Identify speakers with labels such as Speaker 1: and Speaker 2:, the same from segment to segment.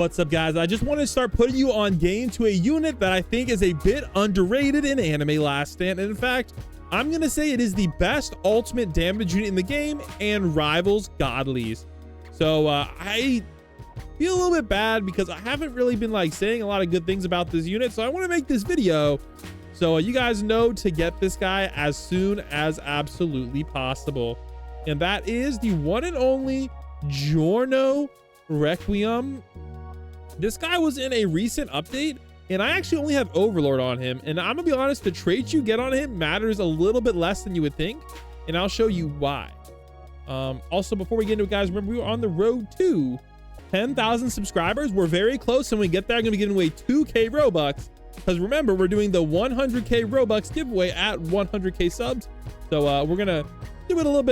Speaker 1: What's up, guys? I just want to start putting you on game to a unit that I think is a bit underrated in Anime Last Stand. And in fact, I'm going to say it is the best ultimate damage unit in the game and rivals Godlies. So I feel a little bit bad because I haven't really been like saying a lot of good things about this unit. So I want to make this video so you guys know to get this guy as soon as absolutely possible. And that is the one and only Giorno Requiem. This guy was in a recent update, and I actually only have Overlord on him. And I'm gonna be honest, the traits you get on him matters a little bit less than you would think, and I'll show you why. Also, before we get into it, guys, remember we are on the road to 10,000 subscribers. We're very close, and when we get there, I'm gonna be giving away 2K Robux. Because remember, we're doing the 100K Robux giveaway at 100K subs. So we're gonna do it a little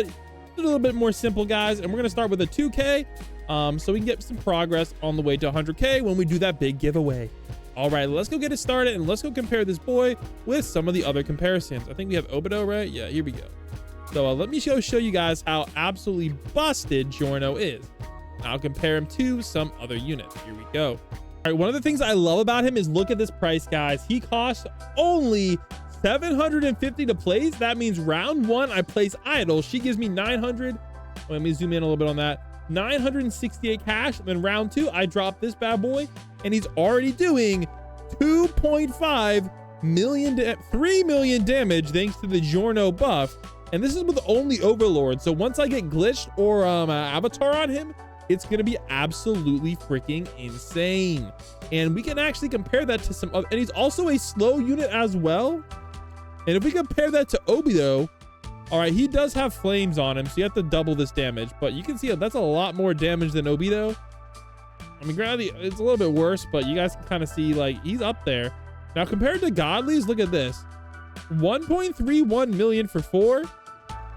Speaker 1: bit more simple, guys, and we're gonna start with a 2K. So we can get some progress on the way to 100K when we do that big giveaway. All right, let's go get it started, and let's go compare this boy with some of the other comparisons. I think we have Obito, right? Yeah, here we go. So let me show you guys how absolutely busted Giorno is. I'll compare him to some other units. Here we go. All right, one of the things I love about him is look at this price, guys. He costs only 750 to place. That means round one, I place Idol. She gives me 900. Let me zoom in a little bit on that. 968 cash. Then round two, I drop this bad boy, and he's already doing 2.5 million, 3 million damage thanks to the Giorno buff. And this is with only Overlord. So once I get glitched or avatar on him, it's gonna be absolutely freaking insane. And we can actually compare that to some other, and he's also a slow unit as well. And if we compare that to Obito, all right, he does have flames on him, so you have to double this damage, but you can see that's a lot more damage than Obito. I mean, granted, it's a little bit worse, but you guys can kind of see like he's up there. Now compared to Godlies, look at this. 1.31 million for 4,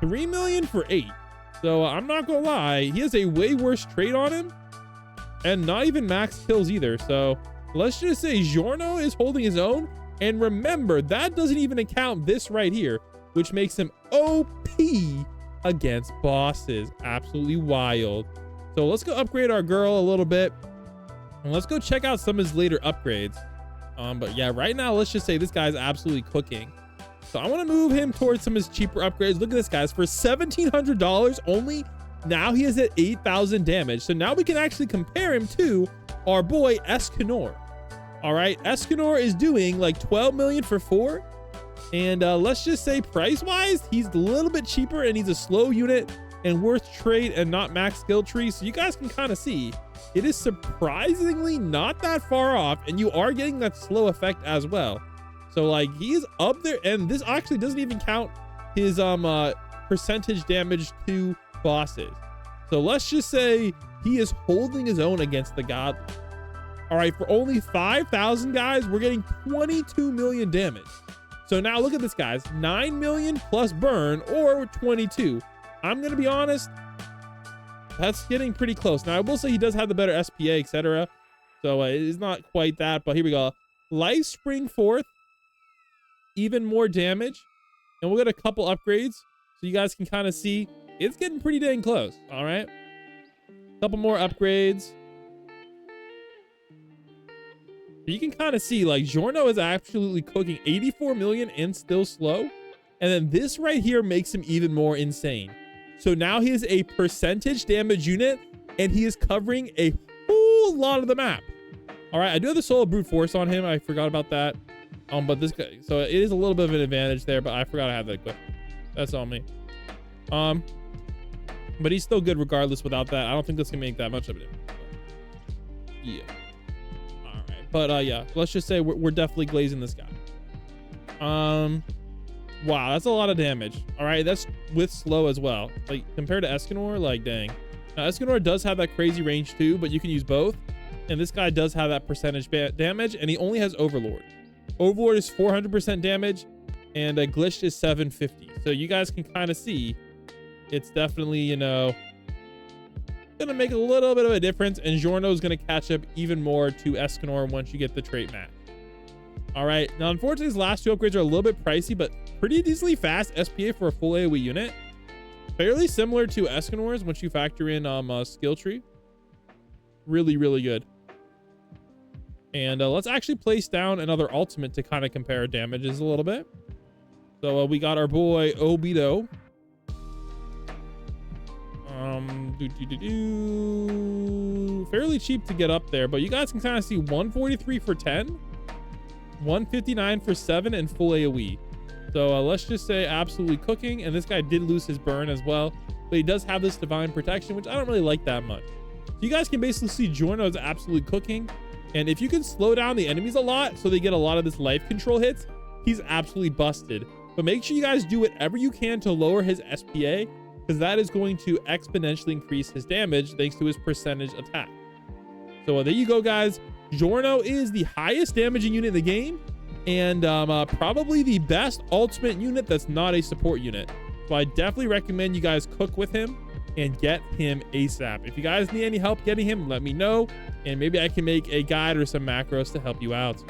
Speaker 1: 3 million for 8. So I'm not gonna lie, he has a way worse trait on him, and not even max kills either. So let's just say Giorno is holding his own. And remember, that doesn't even account this right here, which makes him OP against bosses. Absolutely wild. So let's go upgrade our girl a little bit, and let's go check out some of his later upgrades. But yeah, right now, let's just say this guy's absolutely cooking. So I want to move him towards some of his cheaper upgrades. Look at this, guys. For $1,700 only, now he is at 8,000 damage. So now we can actually compare him to our boy Escanor. All right, Escanor is doing like 12 million for 4. And let's just say price-wise, he's a little bit cheaper, and he's a slow unit and worth trade and not max skill tree. So you guys can kind of see it is surprisingly not that far off, and you are getting that slow effect as well. So like he's up there, and this actually doesn't even count his percentage damage to bosses. So let's just say he is holding his own against the Godly. All right, for only 5,000, guys, we're getting 22 million damage. So now look at this, guys. 9 million plus burn, or 22. I'm going to be honest, that's getting pretty close. Now, I will say he does have the better SPA, etc. So it is not quite that, but here we go. Life Spring Forth, even more damage. And we'll get a couple upgrades so you guys can kind of see it's getting pretty dang close. All right. Couple more upgrades. You can kind of see like Giorno is absolutely cooking 84 million and still slow. And then this right here makes him even more insane. So now he is a percentage damage unit, and he is covering a whole lot of the map. All right, I do have the Soul of Brute Force on him. I forgot about that. But this guy, so it is a little bit of an advantage there, but I forgot I have that equipped. That's on me. But he's still good regardless without that. I don't think that's gonna make that much of it. Yeah. But yeah, let's just say we're definitely glazing this guy. Wow, that's a lot of damage. All right, that's with slow as well. Like compared to Escanor, like dang. Now Escanor does have that crazy range too, but you can use both. And this guy does have that percentage damage, and he only has Overlord. Overlord is 400% damage, and glitched is 750. So you guys can kind of see it's definitely, you know, gonna make a little bit of a difference, and Giorno is gonna catch up even more to Escanor once you get the trait match. All right, now unfortunately these last two upgrades are a little bit pricey, but pretty decently fast SPA for a full AoE unit. Fairly similar to Escanor's once you factor in skill tree. Really good. And let's actually place down another ultimate to kind of compare damages a little bit. So we got our boy Obito. Fairly cheap to get up there, but you guys can kind of see 143 for 10, 159 for 7, and full AoE. So let's just say absolutely cooking. And this guy did lose his burn as well, but he does have this divine protection, which I don't really like that much. So you guys can basically see Giorno is absolutely cooking. And if you can slow down the enemies a lot so they get a lot of this life control hits, he's absolutely busted. But make sure you guys do whatever you can to lower his SPA, because that is going to exponentially increase his damage thanks to his percentage attack. So there you go, guys. Giorno is the highest damaging unit in the game, and probably the best ultimate unit that's not a support unit. So I definitely recommend you guys cook with him and get him ASAP. If you guys need any help getting him, let me know, and maybe I can make a guide or some macros to help you out.